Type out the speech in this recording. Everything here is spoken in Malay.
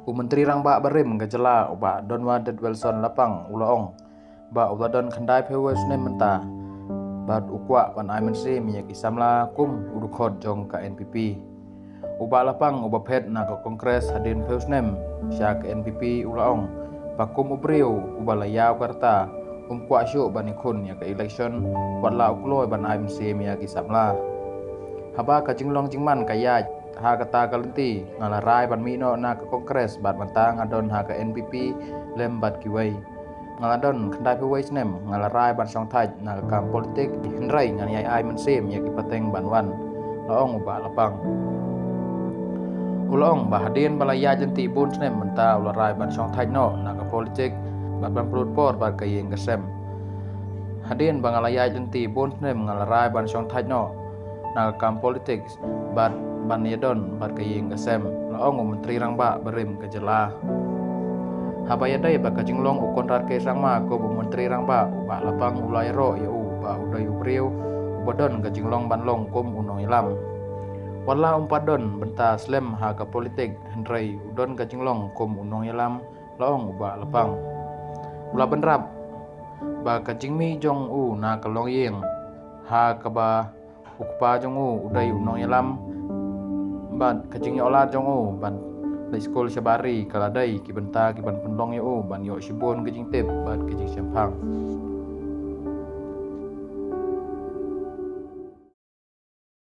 Menteri rang ba barim gajala uba Don Wadet Wilson lapang ulaong ba ula don khandai phewes nem menta bat ukwa ban ai mense minyak isamla kum urukhot jong ka NPP uba lapang uba phet na ka kongres hadin phewes nem sya ka NPP ulaong pakum ubriu uba layaw karta kwa syu ban ikhun ya ka election watla ukloi ban ai mense minyak isamla haba ka jinglong jingman kaya ha kata kalenti ngala rai ban mino na ka kongres bat mantang adon ha ka NPP lem bat kiwai ngala don khandai phewai snem ngala rai ban song thai na ka kam politik hinrai ngani ai mensem ya ki pateng banwan laong ba lapang ulong ba hadin balaya jenti bun snem menta ula rai ban song thai no na ka politik bat ban prut por bat kayeng kasem hadin bangalaya jenti bun snem ngala rai ban song thai no na ka kam politik bat ban yadon bat kayeng kasem laong menteri rang ba berim kejela habaya dai ba kajinglong ukon rar ke sang ma ko menteri rang ba ba lapang ulai ro ya ba udai ubriu ubadon kajinglong ban long kum unong ilam wala umpadon benta slem ha ka politik hendrai udon kajinglong kum unong ilam laong ba lapang ula benrap ba kajingmi jong na kalong yeng ha ka ba ukpa jong udai unong ilam ban kajing ola jong ban dari skol syabari kaladai ki benta ki ban pendong ban yo sibon kajing tip ban kajing sempang